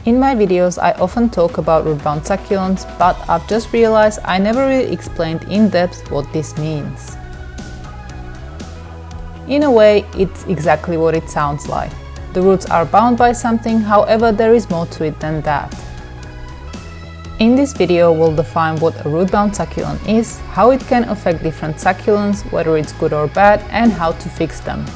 In my videos I often talk about rootbound succulents, but I've just realized I never really explained in depth what this means. In a way, it's exactly what it sounds like. The roots are bound by something, however there is more to it than that. In this video we'll define what a rootbound succulent is, how it can affect different succulents, whether it's good or bad, and how to fix them.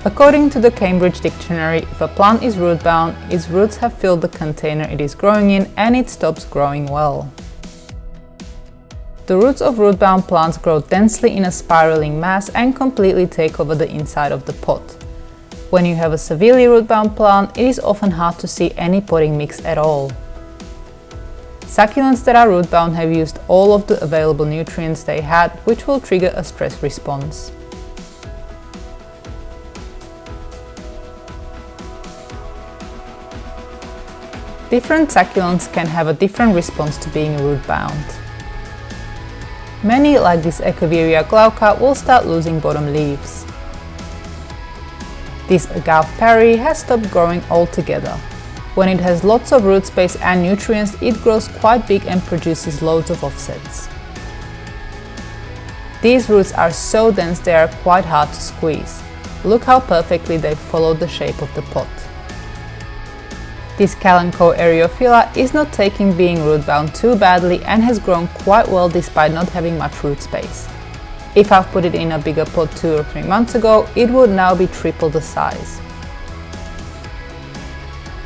According to the Cambridge Dictionary, if a plant is rootbound, its roots have filled the container it is growing in and it stops growing well. The roots of rootbound plants grow densely in a spiraling mass and completely take over the inside of the pot. When you have a severely rootbound plant, it is often hard to see any potting mix at all. Succulents that are rootbound have used all of the available nutrients they had, which will trigger a stress response. Different succulents can have a different response to being rootbound. Many, like this Echeveria glauca, will start losing bottom leaves. This Agave Parry has stopped growing altogether. When it has lots of root space and nutrients, it grows quite big and produces loads of offsets. These roots are so dense they are quite hard to squeeze. Look how perfectly they follow the shape of the pot. This Kalanchoe Eriophila is not taking being rootbound too badly and has grown quite well despite not having much root space. If I've put it in a bigger pot 2 or 3 months ago, it would now be triple the size.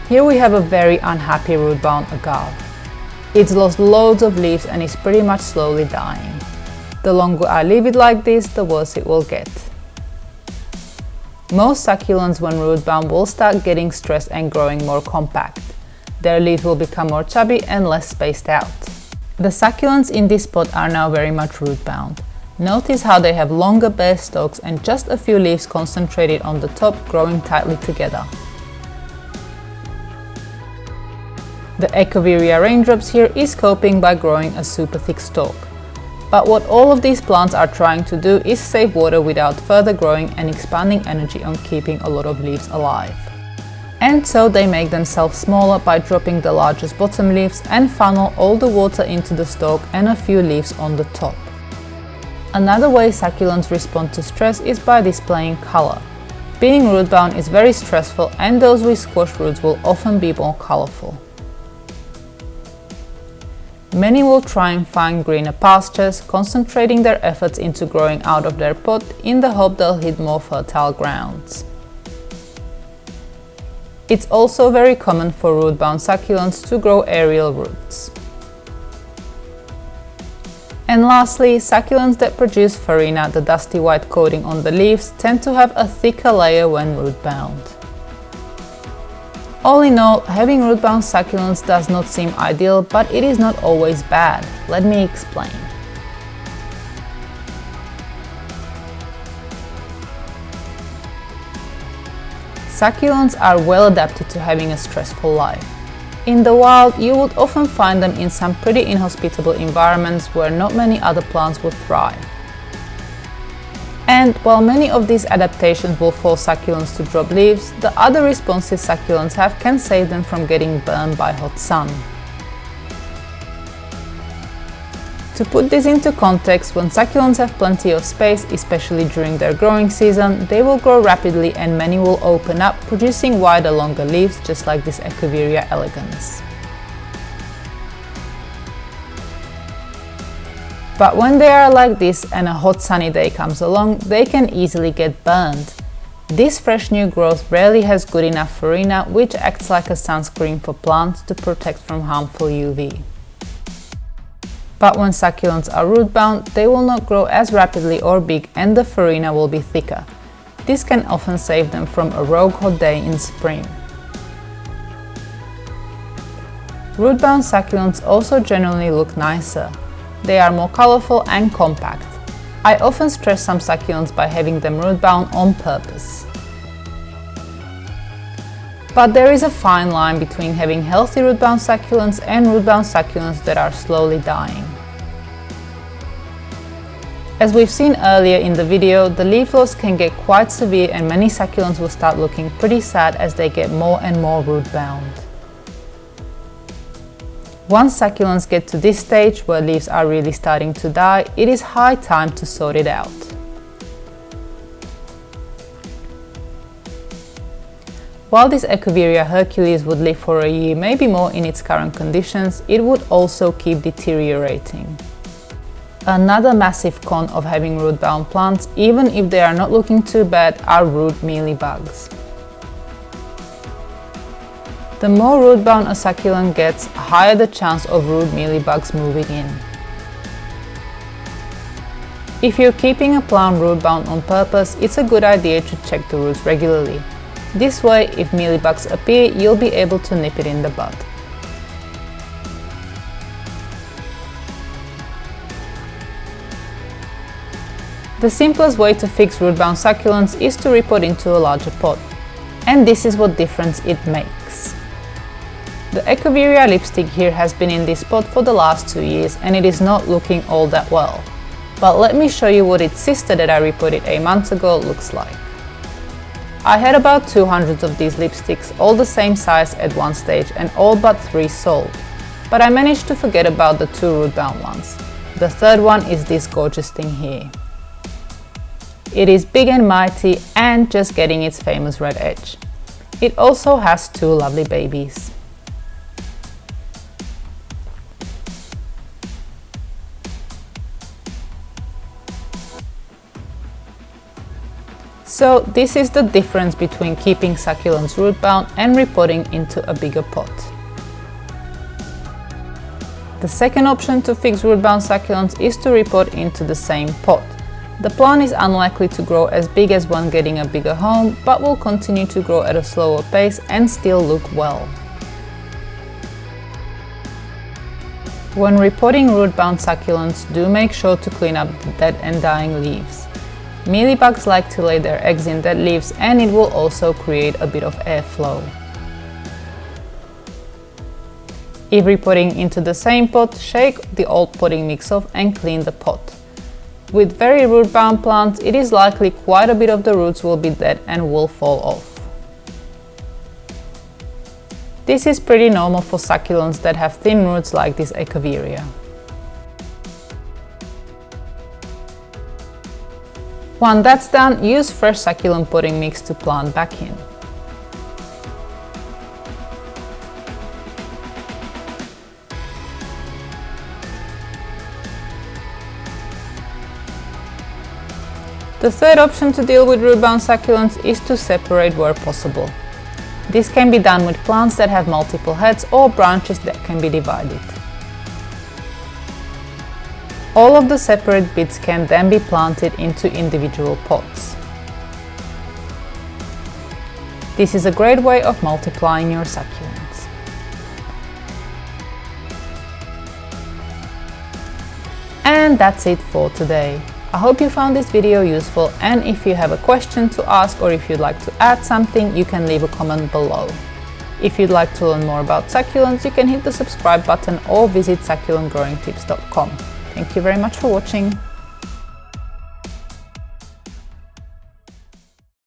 Here we have a very unhappy rootbound agave. It's lost loads of leaves and is pretty much slowly dying. The longer I leave it like this, the worse it will get. Most succulents when rootbound will start getting stressed and growing more compact. Their leaves will become more chubby and less spaced out. The succulents in this pot are now very much rootbound. Notice how they have longer bare stalks and just a few leaves concentrated on the top, growing tightly together. The Echeveria raindrops here is coping by growing a super thick stalk. But what all of these plants are trying to do is save water without further growing and expanding energy on keeping a lot of leaves alive. And so they make themselves smaller by dropping the largest bottom leaves and funnel all the water into the stalk and a few leaves on the top. Another way succulents respond to stress is by displaying color. Being rootbound is very stressful and those with squash roots will often be more colorful. Many will try and find greener pastures, concentrating their efforts into growing out of their pot in the hope they'll hit more fertile grounds. It's also very common for rootbound succulents to grow aerial roots. And lastly, succulents that produce farina, the dusty white coating on the leaves, tend to have a thicker layer when rootbound. All in all, having rootbound succulents does not seem ideal, but it is not always bad. Let me explain. Succulents are well adapted to having a stressful life. In the wild, you would often find them in some pretty inhospitable environments where not many other plants would thrive. And while many of these adaptations will force succulents to drop leaves, the other responses succulents have can save them from getting burned by hot sun. To put this into context, when succulents have plenty of space, especially during their growing season, they will grow rapidly and many will open up, producing wider, longer leaves, just like this Echeveria elegans. But when they are like this and a hot sunny day comes along, they can easily get burned. This fresh new growth rarely has good enough farina, which acts like a sunscreen for plants to protect from harmful UV. But when succulents are rootbound, they will not grow as rapidly or big and the farina will be thicker. This can often save them from a rogue hot day in spring. Rootbound succulents also generally look nicer. They are more colorful and compact. I often stress some succulents by having them rootbound on purpose. But there is a fine line between having healthy rootbound succulents and rootbound succulents that are slowly dying. As we've seen earlier in the video, the leaf loss can get quite severe and many succulents will start looking pretty sad as they get more and more root bound. Once succulents get to this stage where leaves are really starting to die, it is high time to sort it out. While this Echeveria hercules would live for a year, maybe more in its current conditions, it would also keep deteriorating. Another massive con of having root-bound plants, even if they are not looking too bad, are root mealybugs. The more root-bound a succulent gets, higher the chance of root mealybugs moving in. If you're keeping a plant root-bound on purpose, it's a good idea to check the roots regularly. This way, if mealybugs appear, you'll be able to nip it in the bud. The simplest way to fix root-bound succulents is to repot into a larger pot, and this is what difference it makes. The Echeveria lipstick here has been in this pot for the last 2 years and it is not looking all that well. But let me show you what its sister that I repotted a month ago looks like. I had about 200 of these lipsticks, all the same size at one stage and all but 3 sold. But I managed to forget about the 2 root-bound ones. The third one is this gorgeous thing here. It is big and mighty and just getting its famous red edge. It also has 2 lovely babies. So this is the difference between keeping succulents root-bound and repotting into a bigger pot. The second option to fix root-bound succulents is to repot into the same pot. The plant is unlikely to grow as big as one getting a bigger home, but will continue to grow at a slower pace and still look well. When repotting root-bound succulents, do make sure to clean up the dead and dying leaves. Mealybugs like to lay their eggs in dead leaves and it will also create a bit of airflow. If repotting into the same pot, shake the old potting mix off and clean the pot. With very root-bound plants, it is likely quite a bit of the roots will be dead and will fall off. This is pretty normal for succulents that have thin roots like this Echeveria. Once that's done, use fresh succulent potting mix to plant back in. The third option to deal with root-bound succulents is to separate where possible. This can be done with plants that have multiple heads or branches that can be divided. All of the separate bits can then be planted into individual pots. This is a great way of multiplying your succulents. And that's it for today. I hope you found this video useful, and if you have a question to ask or if you'd like to add something, you can leave a comment below. If you'd like to learn more about succulents, you can hit the subscribe button or visit succulentgrowingtips.com. Thank you very much for watching.